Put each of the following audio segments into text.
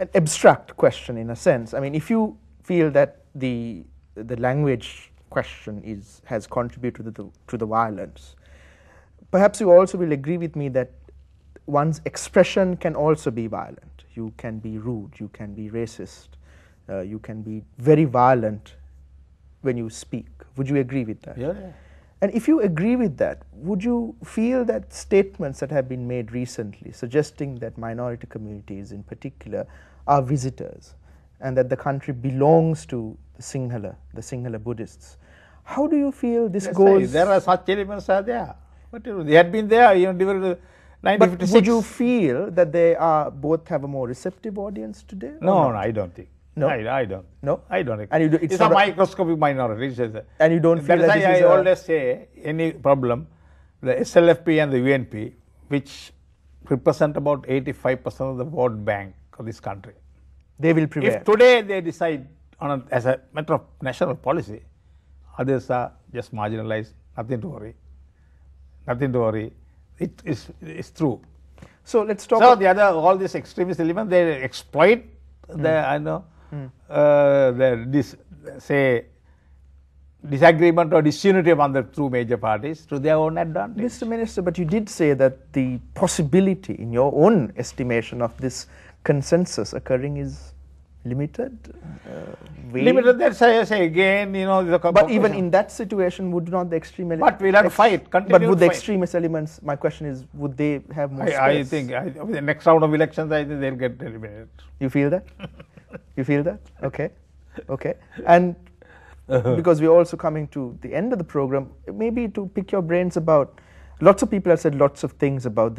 an abstract question in a sense. I mean, if you feel that the language question has contributed to the violence, perhaps you also will agree with me that one's expression can also be violent. You can be rude, you can be racist, you can be very violent when you speak. Would you agree with that? Yeah. And if you agree with that, would you feel that statements that have been made recently suggesting that minority communities in particular are visitors and that the country belongs to the Sinhala Buddhists, how do you feel this goes? There are such elements are there. But they had been there even during the 1956. But would you feel that they are both have a more receptive audience today? No, I don't think. No? I don't. No? I don't think. And It's a microscopic minority. And you don't feel that that is this why is I always say any problem, the SLFP and the UNP, which represent about 85% of the vote bank of this country. They will prevail. If today they decide on as a matter of national policy, others are just marginalized, nothing to worry. Nothing to worry. It's true. So let's talk. So the other, all these extremist elements, they exploit the disagreement or disunity among the two major parties to their own advantage. Mr. Minister, but you did say that the possibility, in your own estimation, of this consensus occurring is limited. Limited. That's why I say again, But even in that situation, would not the extreme elements? But we'll have to fight. But would the extremist elements? My question is, would they have more space? I think the next round of elections, I think they'll get eliminated. You feel that? You feel that? Okay, okay. And because we're also coming to the end of the program, maybe to pick your brains about. Lots of people have said lots of things about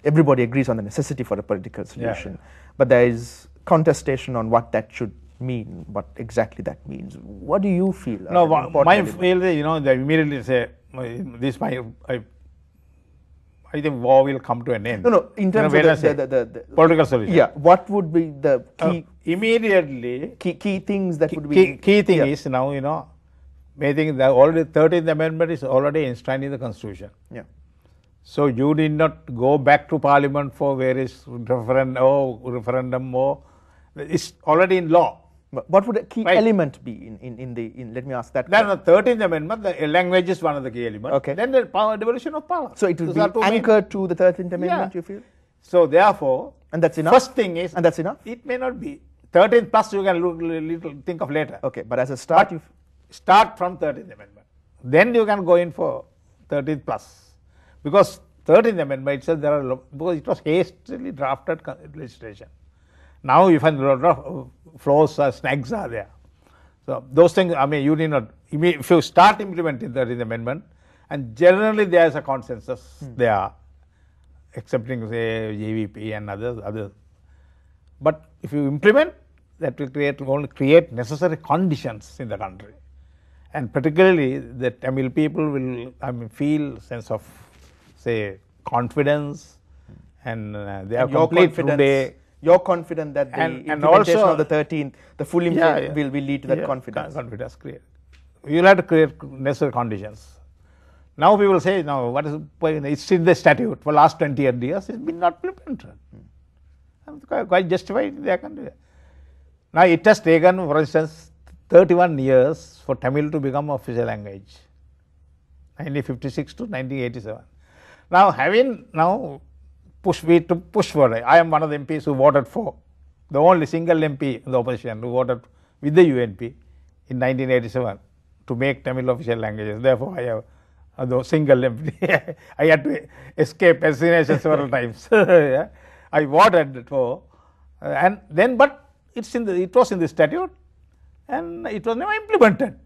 everybody agrees on the necessity for a political solution, but there is contestation on what that should mean, what exactly that means. What do you feel? No, my feel, they immediately say, I think war will come to an end. No, in terms of the political solution. Yeah, what would be the key? Immediately, key things that would be. Key thing is now, I think the already 13th Amendment is already enshrined in the Constitution. Yeah. So you need not go back to Parliament for various referendum or it's already in law. But what would a key element be in let me ask that. Then the 13th Amendment, the language is one of the key elements. Okay. Then the devolution of power. So it will be anchored to the 13th Amendment, you feel? So therefore, and that's enough. First thing is, and that's enough. It may not be 13th plus. You can think of later. Okay, but as a start, you start from 13th Amendment. Then you can go in for 13th plus, because 13th Amendment itself because it was hastily drafted legislation. Now you find a lot of flaws or snags are there. So those things, you need not, if you start implementing the 13th Amendment, and generally there is a consensus there, excepting say JVP and others. But if you implement, that will only create necessary conditions in the country. And particularly the Tamil people will feel sense of say confidence, and they are complete today. You're confident that the implementation of the 13th, the full implementation will lead to that confidence. Confidence create. You'll have to create necessary conditions. Now people say, now what is it's in the statute for last 20 years, it's been not implemented. Quite justified they can do it. Now it has taken, for instance, 31 years for Tamil to become official language, 1956 to 1987. Now having push for it. I am one of the MPs who voted for, the only single MP in the opposition who voted with the UNP in 1987 to make Tamil official languages. Therefore, I have the single MP. I had to escape assassination several times. I voted for, and then but it was in the statute, and it was never implemented.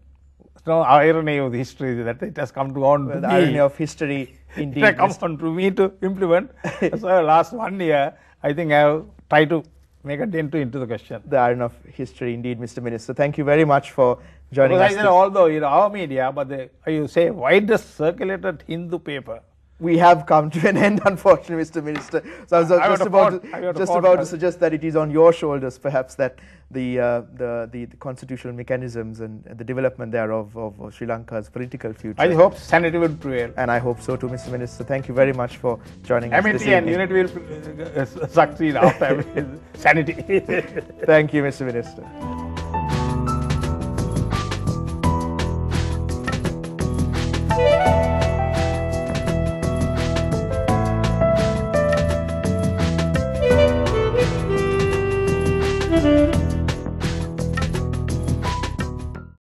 No irony of the history that it has come to on. Well, the irony of history, indeed. It has come on to me to implement. So last 1 year, I think I have tried to make a dent into the question. The irony of history, indeed, Mr. Minister. Thank you very much for joining us. Although our media, but you say widest circulated Hindu paper we have come to an end, unfortunately, Mr. Minister. So I was just about to suggest that it is on your shoulders, perhaps, that the constitutional mechanisms and the development thereof of Sri Lanka's political future. I hope sanity will prevail. And I hope so too, Mr. Minister. Thank you very much for joining us this Amity and evening. unity will succeed after sanity. Thank you, Mr. Minister.